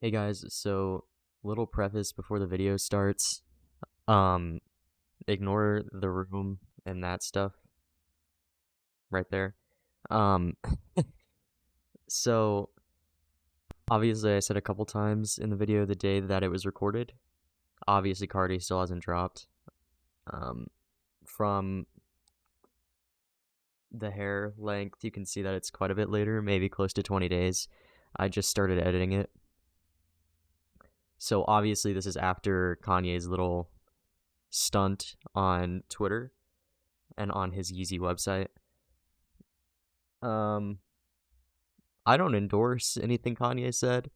Hey guys, so little preface before the video starts. Um, Ignore the room and that stuff right there. Um, so obviously I said a couple times in the video the day that it was recorded. Obviously Carti still hasn't dropped. Um, from the hair length, you can see that it's quite a bit later, maybe close to 20 days. I just started editing it. So obviously this is after Kanye's little stunt on Twitter and on his Yeezy website. Um, I don't endorse anything Kanye said.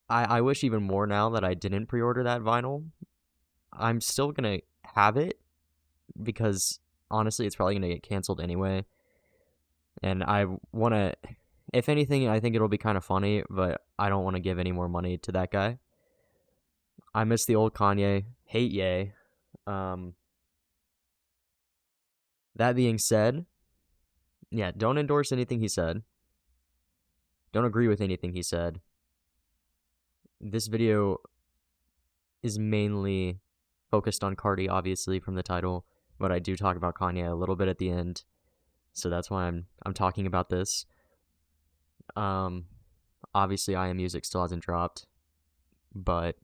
I wish even more now that I didn't pre-order that vinyl. I'm still gonna have it because honestly, it's probably gonna get canceled anyway. And I wanna, if anything, I think it'll be kind of funny, but I don't want to give any more money to that guy. I miss the old Kanye. Hate Ye. Um, that being said, yeah, don't endorse anything he said. Don't agree with anything he said. This video is mainly focused on Carti, obviously, from the title, but I do talk about Kanye a little bit at the end, so that's why I'm talking about this. Obviously, I Am Music still hasn't dropped, but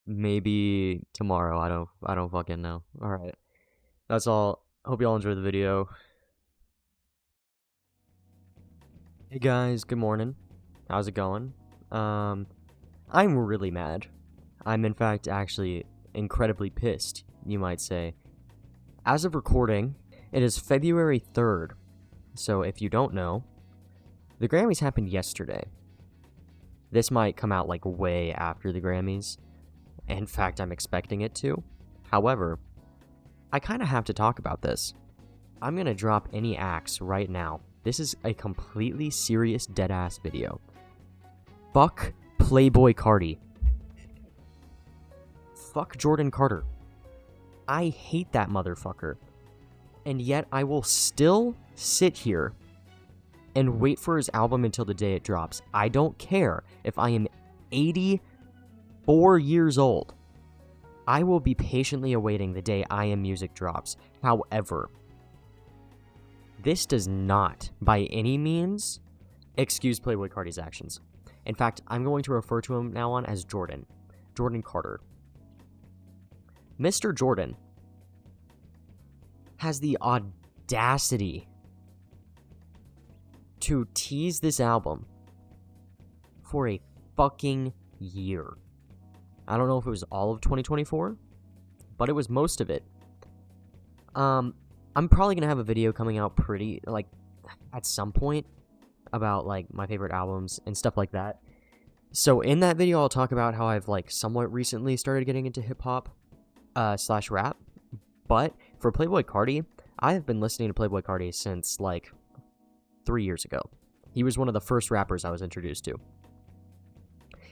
maybe tomorrow. I don't fucking know. All right, that's all. Hope y'all enjoy the video. Hey guys, good morning. How's it going? I'm really mad. I'm in fact actually incredibly pissed, you might say. As of recording, it is February 3rd. So if you don't know, the Grammys happened yesterday. This might come out like way after the Grammys. In fact, I'm expecting it to. However, I kind of have to talk about this. I'm going to drop any axe right now. This is a completely serious deadass video. Fuck Playboi Carti. Fuck Jordan Carter. I hate that motherfucker. And yet I will still sit here and wait for his album until the day it drops. I don't care if I am 84 years old. I will be patiently awaiting the day I Am Music drops. However, this does not, by any means, excuse Playboi Carti's actions. In fact, I'm going to refer to him now on as Jordan. Jordan Carter. Mr. Jordan has the audacity to tease this album for a fucking year. I don't know if it was all of 2024, but it was most of it. I'm probably gonna have a video coming out pretty, like, at some point about, like, my favorite albums and stuff like that. So in that video, I'll talk about how I've, like, somewhat recently started getting into hip-hop slash rap. But for Playboi Carti, I have been listening to Playboi Carti since, like, 3 years ago. He was one of the first rappers I was introduced to.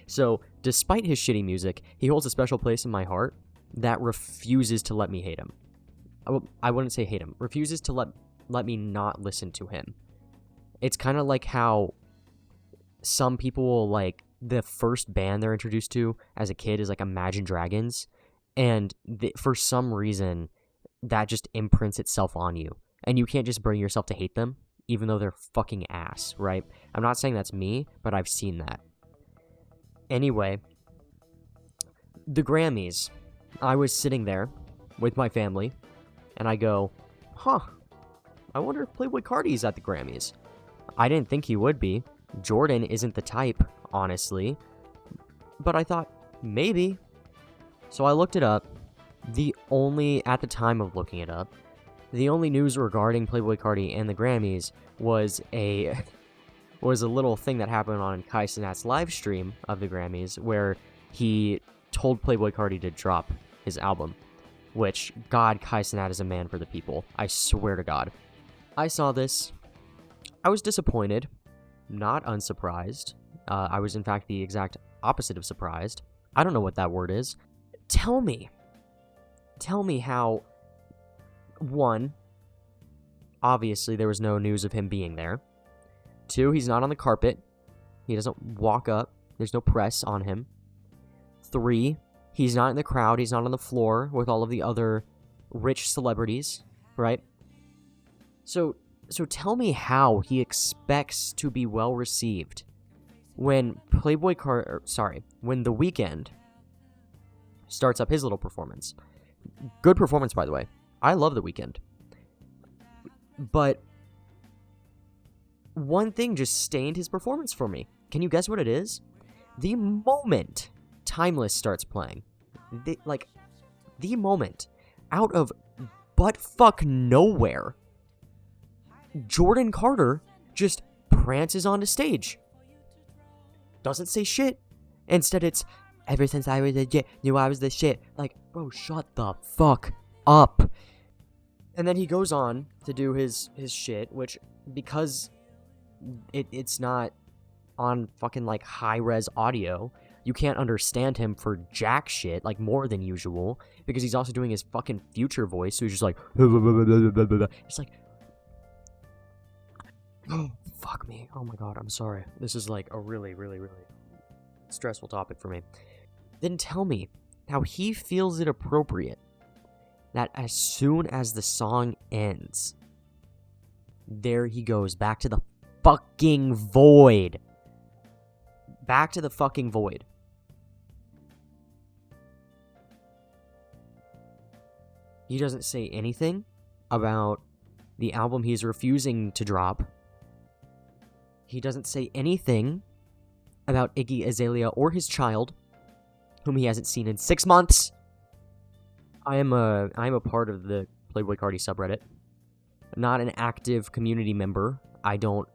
So, despite his shitty music, he holds a special place in my heart that refuses to let me hate him. I wouldn't say hate him. Refuses to let me not listen to him. It's kind of like how some people will, like, the first band they're introduced to as a kid is, like, Imagine Dragons. And for some reason, that just imprints itself on you. And you can't just bring yourself to hate them, even though they're fucking ass, right? I'm not saying that's me, but I've seen that. Anyway, the Grammys. I was sitting there with my family, and I go, I wonder if Playboi Carti's at the Grammys. I didn't think he would be. Jordan isn't the type, honestly. But I thought, maybe. So I looked it up. At the time of looking it up, the only news regarding Playboi Carti and the Grammys was a little thing that happened on Kai Cenat's live stream of the Grammys where he told Playboi Carti to drop his album, which, God, Kai Cenat is a man for the people. I swear to God. I saw this. I was disappointed, not unsurprised. I was, in fact, the exact opposite of surprised. I don't know what that word is. Tell me how, one, obviously there was no news of him being there. 2, he's not on the carpet. He doesn't walk up. There's no press on him. 3, he's not in the crowd. He's not on the floor with all of the other rich celebrities, right? So tell me how he expects to be well received when when The Weeknd starts up his little performance. Good performance, by the way. I love The Weeknd. But one thing just stained his performance for me. Can you guess what it is? The moment Timeless starts playing. The moment. Out of butt-fuck nowhere, Jordan Carter just prances onto stage. Doesn't say shit. Instead, it's, ever since I was legit, knew I was the shit. Like, bro, shut the fuck up. And then he goes on to do his shit, which, because it's not on fucking, like, high-res audio, you can't understand him for jack shit, like, more than usual, because he's also doing his fucking Future voice, so he's just like, it's like, oh, fuck me. Oh my god, I'm sorry. This is, like, a really, really, really stressful topic for me. Then tell me how he feels it appropriate that as soon as the song ends, there he goes, back to the fucking void. Back to the fucking void. He doesn't say anything about the album he's refusing to drop. He doesn't say anything about Iggy Azalea or his child, whom he hasn't seen in 6 months. I am a part of the Playboi Carti subreddit. Not an active community member. I don't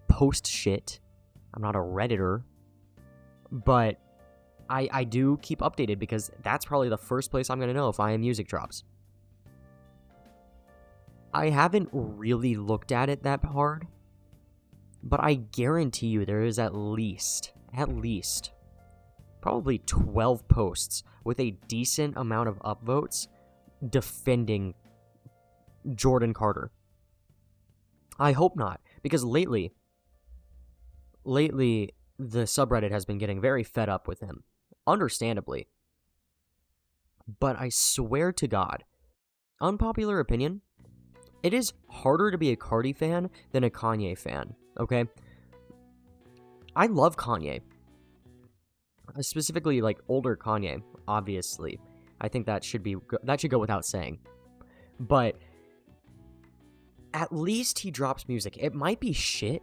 post shit. I'm not a Redditor. But I do keep updated because that's probably the first place I'm going to know if I am music drops. I haven't really looked at it that hard, but I guarantee you there is at least, probably 12 posts with a decent amount of upvotes defending Jordan Carter. I hope not, because lately, the subreddit has been getting very fed up with him. Understandably. But I swear to God, unpopular opinion, it is harder to be a Carti fan than a Kanye fan, okay? I love Kanye. Specifically, like, older Kanye, obviously. I think that should go without saying. But at least he drops music. It might be shit,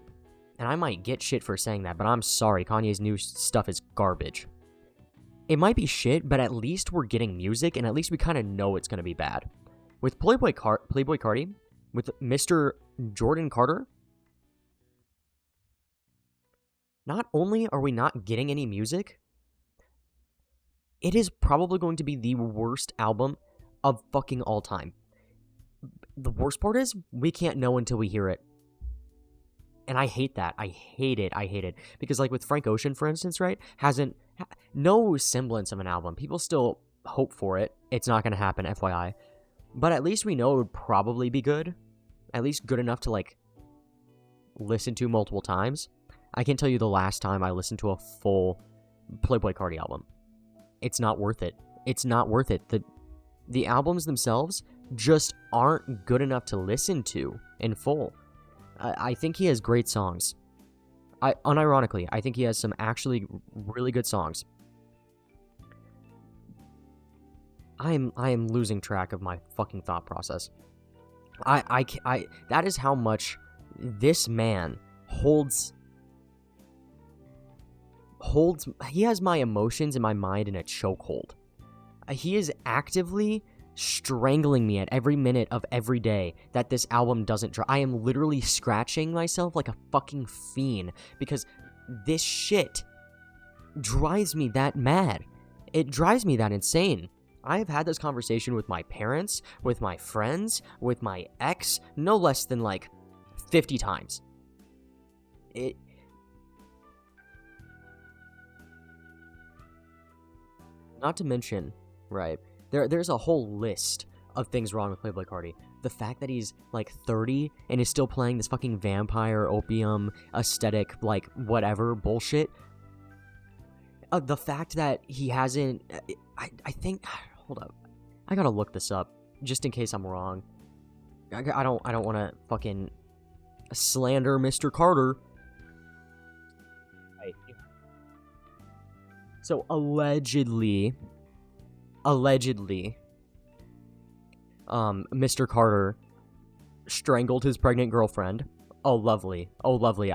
and I might get shit for saying that, but I'm sorry, Kanye's new stuff is garbage. It might be shit, but at least we're getting music, and at least we kind of know it's going to be bad. With Playboi Carti, with Mr. Jordan Carter, not only are we not getting any music, it is probably going to be the worst album of fucking all time. The worst part is, we can't know until we hear it. And I hate that. I hate it. Because, like, with Frank Ocean, for instance, right? No semblance of an album. People still hope for it. It's not going to happen, FYI. But at least we know it would probably be good. At least good enough to, like, listen to multiple times. I can't tell you the last time I listened to a full Playboi Carti album. It's not worth it. It's not worth it. The albums themselves just aren't good enough to listen to in full. I think he has great songs. Unironically, I think he has some actually really good songs. I am losing track of my fucking thought process. That is how much this man holds. He has my emotions and my mind in a chokehold. He is actively strangling me at every minute of every day that this album doesn't drop. I am literally scratching myself like a fucking fiend because this shit drives me that mad. It drives me that insane. I have had this conversation with my parents, with my friends, with my ex, no less than like 50 times. Not to mention, right, there's a whole list of things wrong with Playboi Carti. The fact that he's like 30 and is still playing this fucking vampire opium aesthetic, like whatever bullshit. The fact that he hasn't, I think, hold up, I gotta look this up just in case I'm wrong. I don't want to fucking slander Mr. Carter. Right. So allegedly, Mr. Carter strangled his pregnant girlfriend. Oh, lovely. Oh, lovely.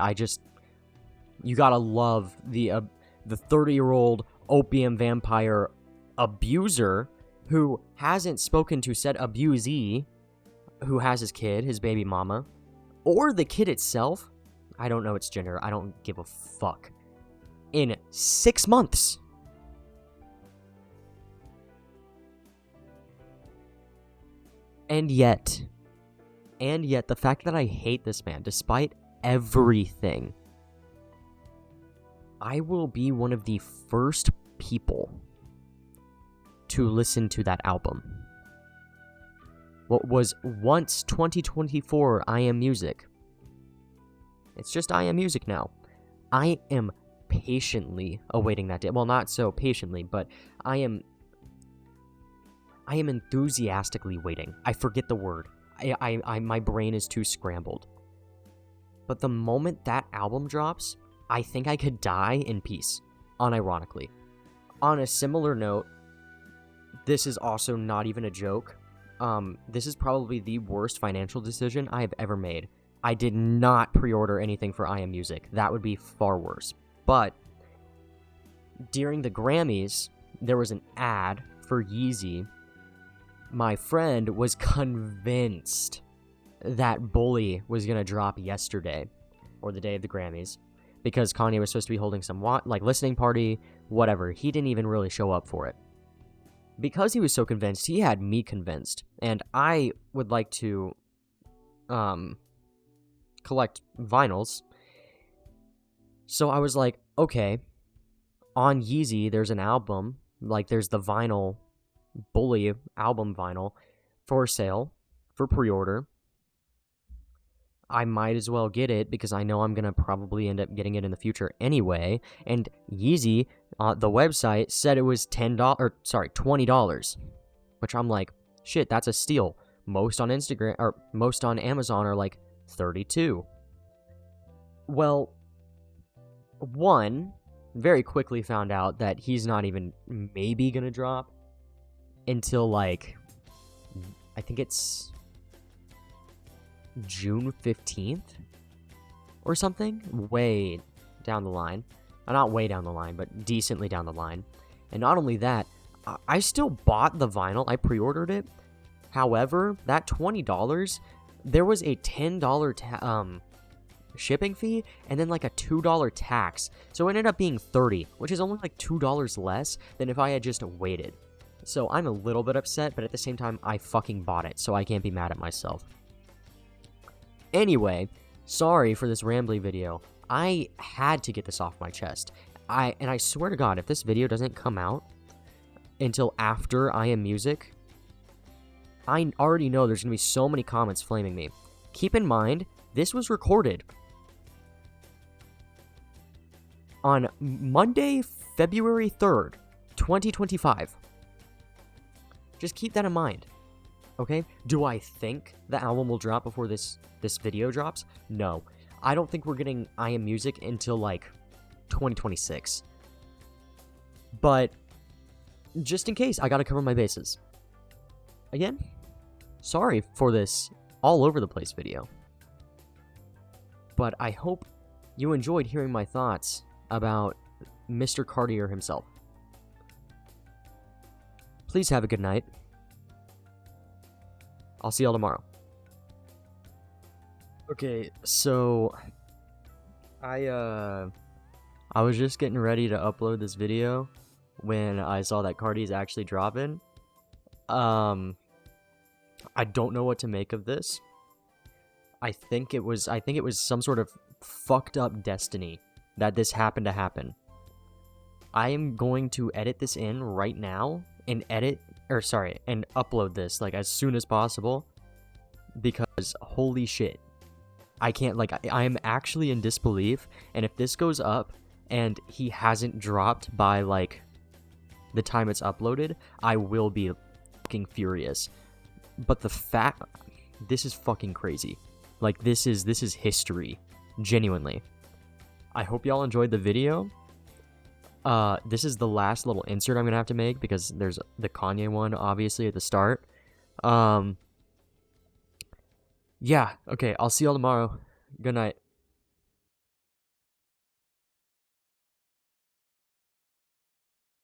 You gotta love the 30-year-old opium vampire abuser who hasn't spoken to said abusee, who has his kid, his baby mama, or the kid itself. I don't know its gender. I don't give a fuck. In 6 months. And yet, the fact that I hate this man, despite everything, I will be one of the first people to listen to that album. What was once 2024 I Am Music. It's just I Am Music now. I am patiently awaiting that day. Well, not so patiently, but I am enthusiastically waiting. I forget the word. My brain is too scrambled. But the moment that album drops, I think I could die in peace, unironically. On a similar note, this is also not even a joke. This is probably the worst financial decision I have ever made. I did not pre-order anything for I Am Music. That would be far worse. But during the Grammys, there was an ad for Yeezy. My friend was convinced that Bully was going to drop yesterday, or the day of the Grammys, because Kanye was supposed to be holding some, listening party, whatever. He didn't even really show up for it. Because he was so convinced, he had me convinced, and I would like to, collect vinyls. So I was like, okay, on Yeezy, there's an album, there's the vinyl, Bully album vinyl, for sale, for pre-order. I might as well get it, because I know I'm going to probably end up getting it in the future anyway, and Yeezy, the website, said it was $20, which I'm like, shit, that's a steal. Most on Instagram, or most on Amazon are like $32. Well, one, very quickly found out that he's not even maybe gonna drop until, I think it's June 15th or something, way down the line. Not way down the line, but decently down the line. And not only that, I still bought the vinyl. I pre-ordered it. However, that $20, there was a $10 shipping fee and then a $2 tax. So it ended up being $30, which is only $2 less than if I had just waited. So I'm a little bit upset, but at the same time, I fucking bought it, so I can't be mad at myself. Anyway, sorry for this rambly video. I had to get this off my chest. I swear to God, if this video doesn't come out until after I Am Music, I already know there's going to be so many comments flaming me. Keep in mind, this was recorded on Monday, February 3rd, 2025. Just keep that in mind, okay? Do I think the album will drop before this video drops? No. I don't think we're getting I Am Music until, 2026. But, just in case, I gotta cover my bases. Again, sorry for this all over the place video. But I hope you enjoyed hearing my thoughts about Mr. Cartier himself. Please have a good night. I'll see y'all tomorrow. Okay, so I was just getting ready to upload this video when I saw that Carti's actually dropping. I don't know what to make of this. I think it was some sort of fucked up destiny that this happened to happen. I am going to edit this in right now and and upload this like as soon as possible, because holy shit, I can't, like, I am actually in disbelief. And if this goes up and he hasn't dropped by like the time it's uploaded, I will be fucking furious. But the fact, this is fucking crazy. Like, this is history, genuinely. I hope y'all enjoyed the video. This is the last little insert I'm gonna have to make, because there's the Kanye one obviously at the start. Yeah, okay, I'll see y'all tomorrow. Good night.